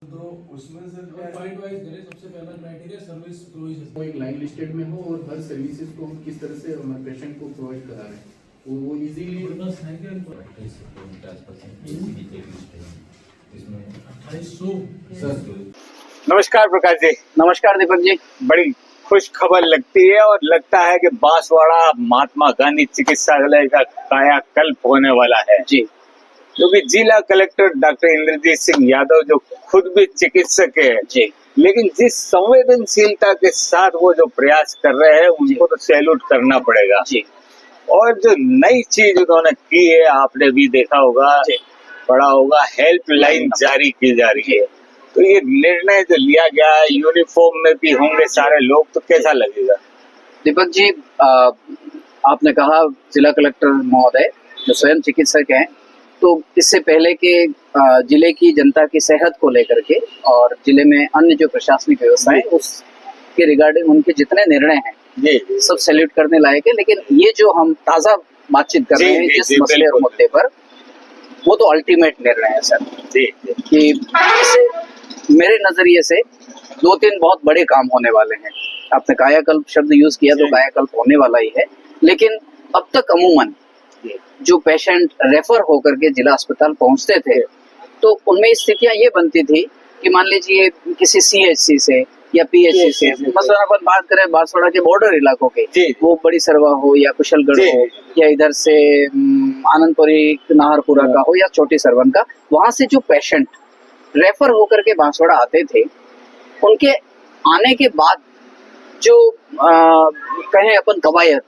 तो उसमें से पॉइंट वाइज करें। सबसे पहला क्राइटेरिया सर्विस प्रोविजन, वो एक लाइन लिस्टेड में हो और हर सर्विसेज को हम किस तरह से हमारे पेशेंट को प्रोवाइड करा रहे हैं वो इजीली बस है क्या इनको इसमें 2800 नमस्कार प्रकाश जी। नमस्कार दीपक जी। बड़ी खुश खबर लगती है और लगता है कि बांसवाड़ा महात्मा गांधी चिकित्सालय का कायाकल्प होने वाला है जी, क्योंकि जिला कलेक्टर डॉक्टर इंद्रजीत सिंह यादव जो खुद भी चिकित्सक है जी, लेकिन जिस संवेदनशीलता के साथ वो जो प्रयास कर रहे हैं उनको तो सैल्यूट करना पड़ेगा जी, और जो नई चीज उन्होंने की है आपने भी देखा होगा, पढ़ा होगा, हेल्पलाइन जारी की जा रही है। तो ये निर्णय जो लिया गया है, यूनिफॉर्म में भी होंगे सारे लोग, तो कैसा लगेगा? दीपक जी, आपने कहा जिला कलेक्टर महोदय जो स्वयं चिकित्सक हैं, तो इससे पहले के जिले की जनता की सेहत को लेकर के और जिले में अन्य जो प्रशासनिक व्यवस्था है उसके रिगार्डिंग उनके जितने निर्णय हैं जी सब सैल्यूट करने लायक है। लेकिन ये जो हम ताजा बातचीत कर रहे हैं जिस मसले और मुद्दे पर, वो तो अल्टीमेट निर्णय है सर जी कि इससे मेरे नजरिए से 2-3 बहुत बड़े काम होने वाले हैं। आपने कायाकल्प शब्द यूज किया तो कायाकल्प होने वाला ही है, लेकिन अब तक अमूमन जो पेशेंट रेफर होकर के जिला अस्पताल पहुंचते थे तो उनमें स्थितियां ये बनती थी कि मान लीजिए किसी सीएचसी से या पीएचसी से, मतलब अपन बात करें बांसवाड़ा के बॉर्डर इलाकों के, वो बड़ी सरवा हो या कुशलगढ़ हो या इधर से आनंदपुरी नाहरपुरा का हो या छोटी सरवन का, वहां से जो पेशेंट रेफर होकर के बांसवाड़ा आते थे उनके आने के बाद जो कहें अपन कवायद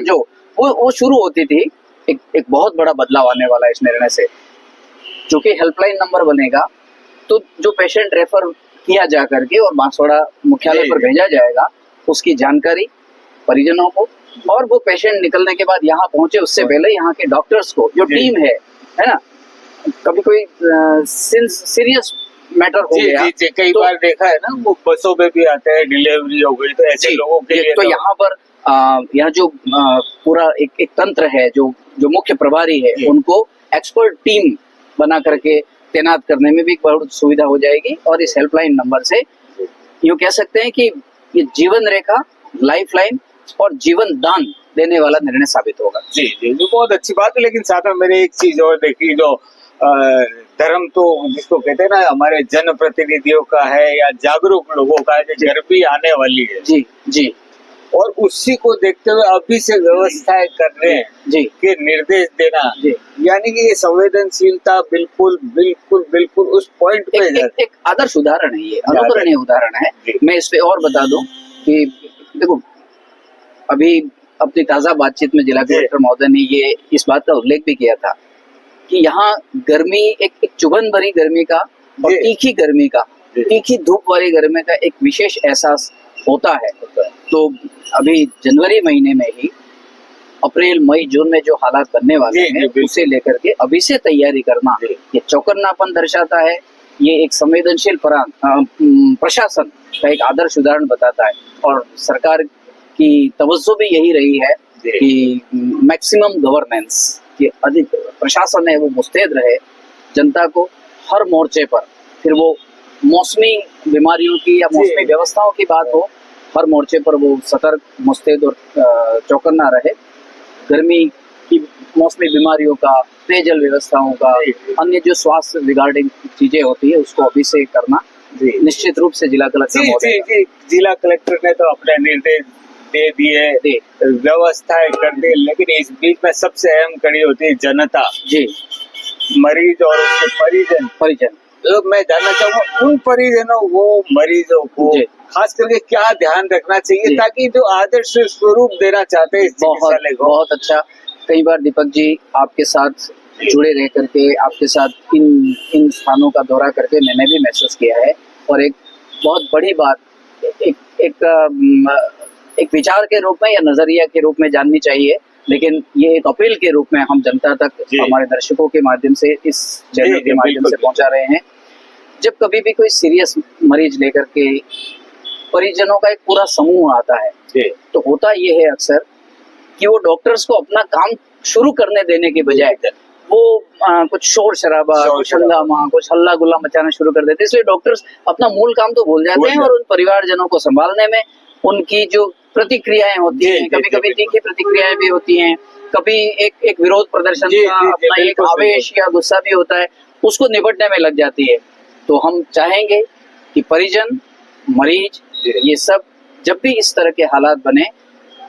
जो वो शुरू होती थी। एक बहुत बड़ा बदलाव आने वाला है इस निर्णय से, जो कि हेल्पलाइन नंबर बनेगा तो जो पेशेंट रेफर किया जा करके और बांसवाड़ा मुख्यालय पर भेजा जाएगा उसकी जानकारी परिजनों को, और वो पेशेंट निकलने के बाद यहाँ पहुंचे उससे पहले यहाँ के डॉक्टर्स को, जो टीम है ना, कभी कोई सीरियस मैटर हो गया कई बार देखा है ना, वो बसों में भी आते हैं, डिलीवरी हो गई तो ऐसे लोगों के लिए तो यहाँ पर यहाँ जो पूरा एक तंत्र है, जो मुख्य प्रभारी है, उनको एक्सपर्ट टीम बना करके तैनात करने में भी बहुत सुविधा हो जाएगी। और इस हेल्पलाइन नंबर से यूँ कह सकते हैं कि ये जीवन रेखा, लाइफ लाइन और जीवन दान देने वाला निर्णय साबित होगा। जी जी, जो बहुत अच्छी बात है। लेकिन साथ में मैंने एक चीज और देखी, जो धर्म तो जिसको कहते हैं ना हमारे जनप्रतिनिधियों का है या जागरूक लोगों का है, जो गर्मी आने वाली है जी जी, और उसी को देखते हुए अभी से व्यवस्थाएं कर रहे हैं जी के निर्देश देना, यानी कि ये संवेदनशीलता बिल्कुल बिल्कुल बिल्कुल उस पॉइंट पे एक आदर्श उदाहरण है, ये अनुकरणीय उदाहरण है। मैं इस पे और बता दूं कि देखो, अभी अपनी ताजा बातचीत में जिला कलेक्टर महोदय ने ये इस बात का उल्लेख भी किया था कि यहाँ गर्मी एक चुभन भरी गर्मी का और तीखी गर्मी का, तीखी धूप वाली गर्मी का एक विशेष एहसास होता है। तो अभी जनवरी महीने में ही अप्रैल मई जून में जो हालात बनने वाले हैं उसे लेकर के अभी से तैयारी करना, ये चौकन्नापन दर्शाता है। ये एक संवेदनशील प्रशासन का एक आदर्श उदाहरण बताता है और सरकार की तवज्जो भी यही रही है कि मैक्सिमम गवर्नेंस, कि अधिक प्रशासन है वो मुस्तैद रहे जनता को हर मोर्चे पर, फिर वो मौसमी बीमारियों की या मौसमी व्यवस्थाओं की बात हो, हर मोर्चे पर वो सतर्क, मुस्तैद और चौकन्ना रहे। गर्मी की मौसमी बीमारियों का, पेयजल व्यवस्थाओं का, अन्य जो स्वास्थ्य रिगार्डिंग चीजें होती है उसको अभी से करना निश्चित रूप से जिला कलेक्टर जिला कलेक्टर ने तो अपने निर्देश दे दिए, व्यवस्थाएं कर दी, लेकिन इस बीच में सबसे अहम कड़ी होती है जनता जी, मरीज और उसके परिजन। तो मैं जानना चाहूँगा उन परिजनों को, मरीजों को खास करके क्या ध्यान रखना चाहिए ताकि जो आदर्श स्वरूप देना चाहते हैं इस चिकित्सालय को। बहुत अच्छा। कई बार दीपक जी आपके साथ जुड़े रह करके, आपके साथ इन स्थानों का दौरा करके मैंने भी महसूस किया है, और एक बहुत बड़ी बात एक विचार के रूप में या नजरिया के रूप में जाननी चाहिए, लेकिन ये एक अपील के रूप में हम जनता तक हमारे दर्शकों के माध्यम से, इस चैनल के माध्यम से पहुंचा रहे हैं। जब कभी भी कोई सीरियस मरीज लेकर के परिजनों का एक पूरा समूह आता है तो होता ये है अक्सर कि वो डॉक्टर्स को अपना काम शुरू करने देने के बजाय वो कुछ शोर शराबा, शोर कुछ शराबा। हंगामा, कुछ हल्ला गुल्ला मचाना शुरू कर देते हैं। इसलिए डॉक्टर्स अपना मूल काम तो भूल जाते हैं और उन परिवारजनों को संभालने में उनकी जो प्रतिक्रियाएं होती जी, हैं, जी, कभी जी, कभी बिल्कुल। तीखी प्रतिक्रियाएं भी होती हैं, कभी एक विरोध प्रदर्शन जी, का जी, जी, अपना एक बिल्कुल, आवेश या गुस्सा भी होता है, उसको निपटने में लग जाती है। तो हम चाहेंगे कि परिजन, मरीज, जी। ये सब जब भी इस तरह के हालात बने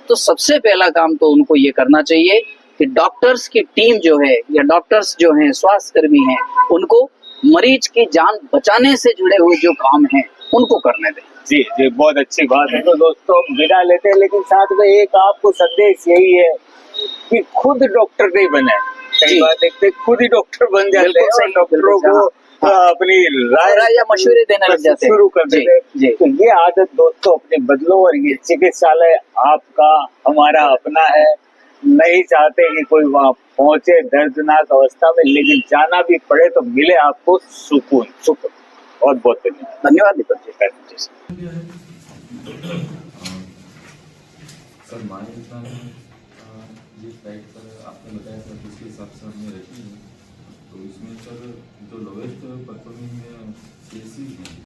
तो सबसे पहला काम तो उनको ये करना चाहिए कि डॉक्टर्स की टीम जो है या डॉक्टर्स जो हैं, स्वास्थ्य कर्मी हैं, उनको मरीज की जान बचाने से जुड़े हुए जो काम हैं उनको करने दें। जी जी, बहुत अच्छी बात है। तो दोस्तों विदा लेते हैं, लेकिन साथ में एक आपको संदेश यही है कि खुद डॉक्टर नहीं बने। कई जी। बार देखते हैं खुद ही डॉक्टर बन जाते बिल्कुल हैं और सही, डॉक्टरों बिल्कुल को हाँ। अपनी राय राय या मशवरे देने लग जाते हैं। शुरू कर जी, देते हैं। जी। तो ये आदत दोस्तों अपनी बदलो, और ये चिकित्सालय आपका हमारा अपना है। नहीं चाहते कि कोई वहाँ पहुंचे दर्दनाक अवस्था में, लेकिन जाना भी पड़े तो मिले आपको सुकून। बहुत बहुत धन्यवाद। धन्यवाद दीपक जी। क्या है? सर हमारे हिसाब में जिस डाइट पर आपने बताया था उसके हिसाब से हमने रखी है, तो इसमें सर जो लोवेस्ट परफॉर्मिंग CSC हैं